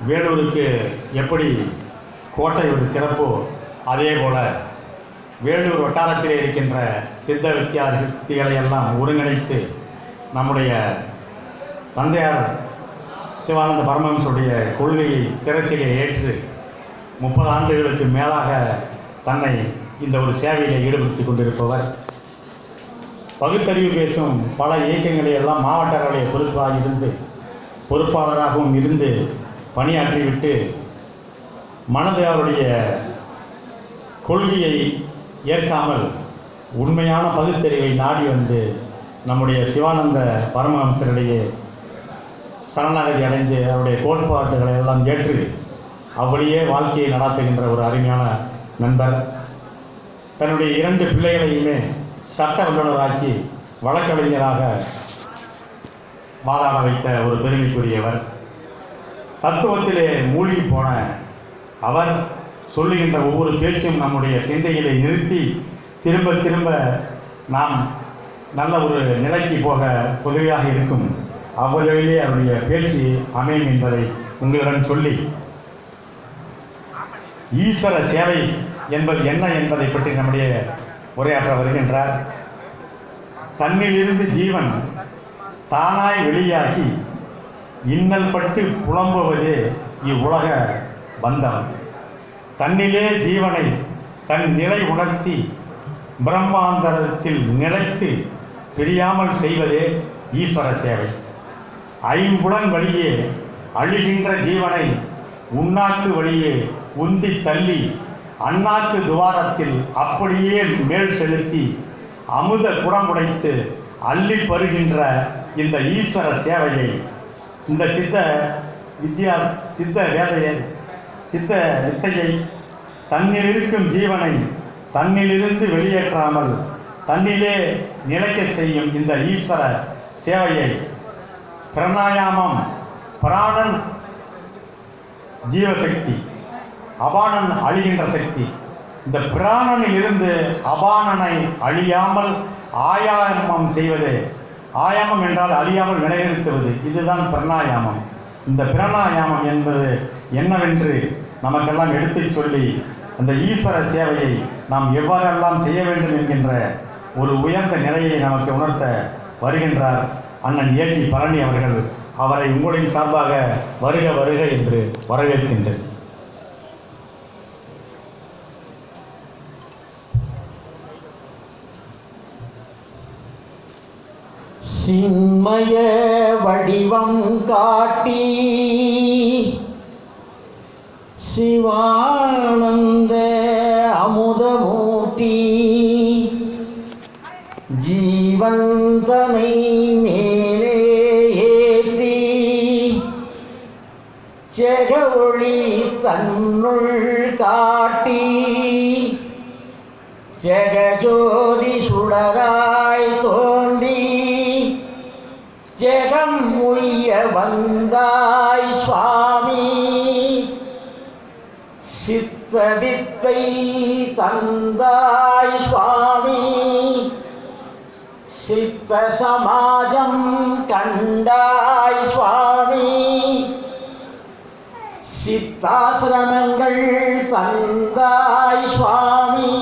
வேலூருக்கு எப்படி கோட்டை ஒரு சிறப்போ அதே போல் வேலூர் வட்டாரத்திலே இருக்கின்ற சித்த வித்தியார்த்திகளை எல்லாம் ஒருங்கிணைத்து நம்முடைய தந்தையார் சிவானந்த பரமஹம்சருடைய கொள்கையை சிரசிலே ஏற்று 30 ஆண்டுகளுக்கு மேலாக தன்னை இந்த ஒரு சேவையில் ஈடுபடுத்தி கொண்டிருப்பவர். பகுத்தறிவு பேசும் பல இயக்கங்களை எல்லாம் மாவட்ட அளவிலே பொறுப்பாளராகவும் இருந்து பணியாற்றிவிட்டு மனது அவருடைய கொள்கையை ஏற்காமல் உண்மையான பகுத்தறிவை நாடி வந்து நம்முடைய சிவானந்த பரமஹம்சரிடையே சரணாகதி அடைந்து அவருடைய கோட்பாடுகளை எல்லாம் ஏற்று அவ்வழியே வாழ்க்கையை நடாத்துகின்ற ஒரு அருமையான நண்பர். தன்னுடைய 2 பிள்ளைகளையுமே சட்ட வல்லுநராக்கி வழக்கறிஞராக வாதாட வைத்த ஒரு பெருமைக்குரியவர். தத்துவத்திலே மூழ்கி போன அவர் சொல்லுகின்ற ஒவ்வொரு பேச்சும் நம்முடைய சிந்தைகளை நிறுத்தி திரும்ப திரும்ப நாம் நல்ல ஒரு நிலைக்கு போக உதவியாக இருக்கும். அவ்வளவிலே அவருடைய பேச்சு அமையும் என்பதை உங்களிடம் சொல்லி, ஈஸ்வர சேவை என்பது என்ன என்பதை பற்றி நம்முடைய உரையாற்ற வருகின்றார். தன்னிலிருந்து ஜீவன் தானாய் வெளியாகி இன்னல் பட்டு புலம்புவதே இவ்வுலக பந்தம். தன்னிலே ஜீவனை தன் நிலை உணர்த்தி பிரம்மாந்தரத்தில் நிலைத்து பிரியாமல் செய்வதே ஈஸ்வர சேவை. ஐம்புலன் வழியே அழிகின்ற ஜீவனை உண்ணாக்கு வழியே உந்தி தள்ளி அண்ணாக்கு துவாரத்தில் அப்படியே மேல் செலுத்தி அமுத குடமுடைத்து அள்ளி பருகின்ற இந்த ஈஸ்வர சேவையை இந்த சித்த வித்தையை தன்னில் இருக்கும் ஜீவனை தன்னிலிருந்து வெளியேற்றாமல் தன்னிலே நிலைக்க செய்யும் இந்த ஈஸ்வர சேவையை பிராணாயாமம், பிராணன் ஜீவசக்தி, அபானன் அழிகின்ற சக்தி. இந்த பிராணனில் இருந்து அபானனை அழியாமல் ஆயாமம் செய்வது. ஆயாமம் என்றால் அழியாமல் நிலைநிறுத்துவது. இதுதான் பிராணாயாமம். இந்த பிராணாயாமம் என்பது என்னவென்று நமக்கெல்லாம் எடுத்துச் சொல்லி அந்த ஈஸ்வர சேவையை நாம் எவ்வாறெல்லாம் செய்ய வேண்டும் என்கின்ற ஒரு உயர்ந்த நிலையை நமக்கு உணர்த்த வருகின்றார் அண்ணன் ஏஜி பழனி அவர்கள். அவரை உங்களின் சார்பாக வருக வருக என்று வரவேற்கின்றேன். சின்மய வடிவம் காட்டி சிவானந்த அமுதமூர்த்தி ஜீவந்தனை மேலே ஏற்றி ஜெக ஒளி தன்னுள் காட்டி ஜெகஜோதி சுடராய் தோன்றி ஜெகம் உய்ய வந்தாய் சுவாமி. சித்த வித்தை தந்தாய் சுவாமி. சித்த சமாஜம் கண்டாய் சுவாமி. சித்தாசிரமங்கள் தந்தாய் சுவாமி.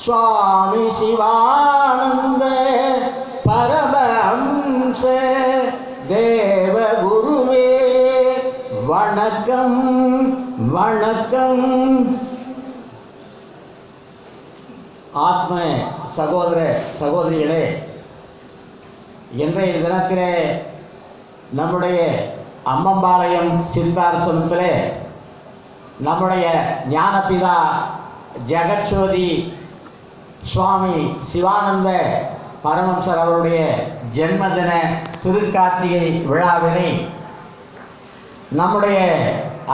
சுவாமி சிவானந்த பரமஹம்ச தேவகுருவே வணக்கம் வணக்கம். ஆத்ம சகோதர சகோதரிகளே, இன்றைய தினத்திலே நம்முடைய அம்மம்பாளையம் சித்தாசிரமத்திலே நம்முடைய ஞானபிதா ஜெகஜோதி சுவாமி சிவானந்த பரமஹம்சர் அவருடைய ஜென்மதின திருக்கார்த்திகை விழாவினை நம்முடைய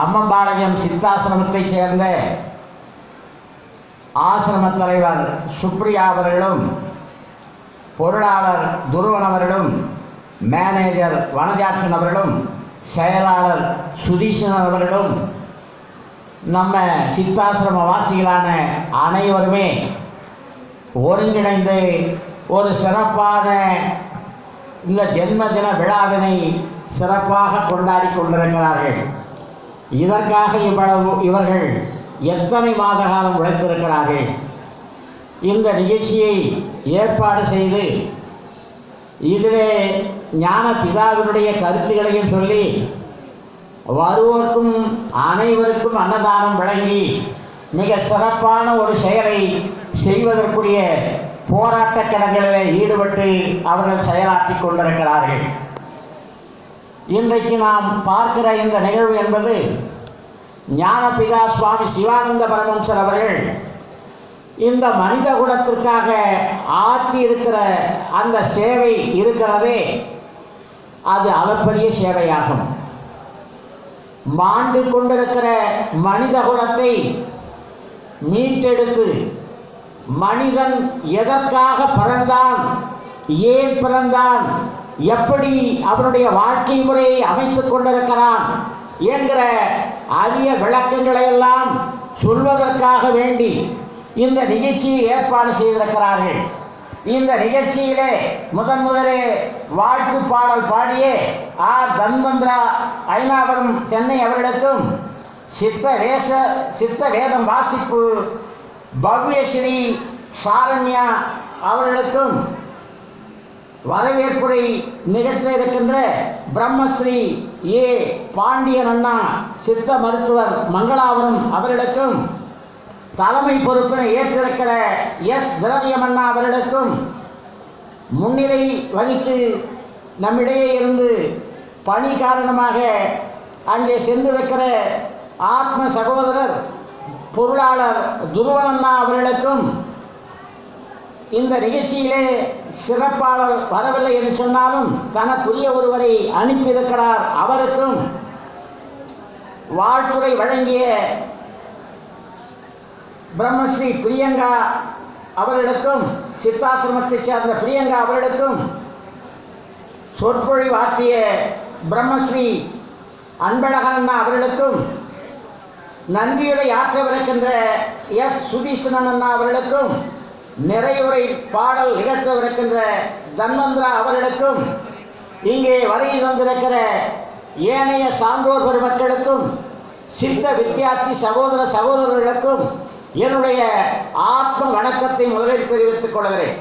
அம்மம்பாளையம் சித்தாசிரமத்தைச் சேர்ந்த ஆசிரம தலைவர் சுப்ரியா அவர்களும், பொருளாளர் துருவன் அவர்களும், மேனேஜர் வனஜாட்சன் அவர்களும், செயலாளர் சுதீஷன் அவர்களும், நம்ம சித்தாசிரம வாசிகளான அனைவருமே ஒருங்கிணைந்து ஒரு சிறப்பான இந்த ஜென்மதின விழாவினை சிறப்பாக கொண்டாடி கொண்டிருக்கிறார்கள். இதற்காக இவர்கள் எத்தனை மாத காலம் உழைத்திருக்கிறார்கள். இந்த நிகழ்ச்சியை ஏற்பாடு செய்து இதிலே ஞான பிதாவினுடைய கருத்துக்களையும் சொல்லி வருவோர்க்கும் அனைவருக்கும் அன்னதானம் வழங்கி மிக சிறப்பான ஒரு செயலை செய்வதற்குரிய போராட்ட களங்களில் ஈடுபட்டு அவர்கள் செயலாற்றி கொண்டிருக்கிறார்கள். இன்றைக்கு நாம் பார்க்கிற இந்த நிகழ்வு என்பது ஞானபிதா சுவாமி சிவானந்த பரமஹம்சர் அவர்கள் இந்த மனித குலத்திற்காக ஆற்றி இருக்கிற அந்த சேவை இருக்கிறதே, அது அளப்பரிய சேவையாகும். மாண்டு கொண்டிருக்கிற மனித குலத்தை மீட்டெடுத்து மனிதன் எதற்காக பிறந்தான், ஏன் பிறந்தான், எப்படி அவனுடைய வாழ்க்கை முறையை அமைத்துக் கொண்டிருக்கிறான் என்கிற அரிய விளக்கங்களை எல்லாம் சொல்வதற்காக வேண்டி இந்த நிகழ்ச்சியை ஏற்பாடு செய்திருக்கிறார்கள். இந்த நிகழ்ச்சியிலே முதலே வாழ்த்து பாடல் பாடிய ஆர் தன்வந்திரா ஐநாவரம் சென்னை அவர்களுக்கும், சித்த வேதம் வாசிப்பு பவ்யஸ்ரீ சாரண்யா அவர்களுக்கும், வரவேற்புரை நிகழ்த்த இருக்கின்ற பிரம்மஸ்ரீ ஏ பாண்டியன் அண்ணா சித்த மருத்துவர் மங்களாபுரம் அவர்களுக்கும், தலைமை பொறுப்பினை ஏற்றிருக்கிற எஸ் திரவியம் அண்ணா அவர்களுக்கும், முன்னிலை வகித்து நம்மிடையே இருந்து பணி காரணமாக அங்கே சென்றிருக்கிற ஆத்ம சகோதரர் பொருளாளர் துருவன் அண்ணா அவர்களுக்கும், இந்த நிகழ்ச்சியிலே சிறப்பாளர் வரவில்லை என்று சொன்னாலும் தனக்குரிய ஒருவரை அனுப்பியிருக்கிறார் அவருக்கும், வாழ்த்துரை வழங்கிய பிரம்மஸ்ரீ பிரியங்கா அவர்களுக்கும், சித்தாசிரமத்தைச் சேர்ந்த பிரியங்கா அவர்களுக்கும், சொற்பொழிவு ஆற்றிய பிரம்மஸ்ரீ அன்பழகன் அவர்களுக்கும், நன்றியுரை ஆற்றவிருக்கின்ற எஸ் சுதீஷன் அண்ணா அவர்களுக்கும், நிறைவுரை பாடல் நிகழ்த்தவிருக்கின்ற தன்வந்திரா அவர்களுக்கும், இங்கே வருகை தந்திருக்கிற ஏனைய சான்றோர் பெருமக்களுக்கும், சித்த வித்தியார்த்தி சகோதரர்களுக்கும் என்னுடைய ஆத்ம வணக்கத்தை முதலில் தெரிவித்துக் கொள்கிறேன்.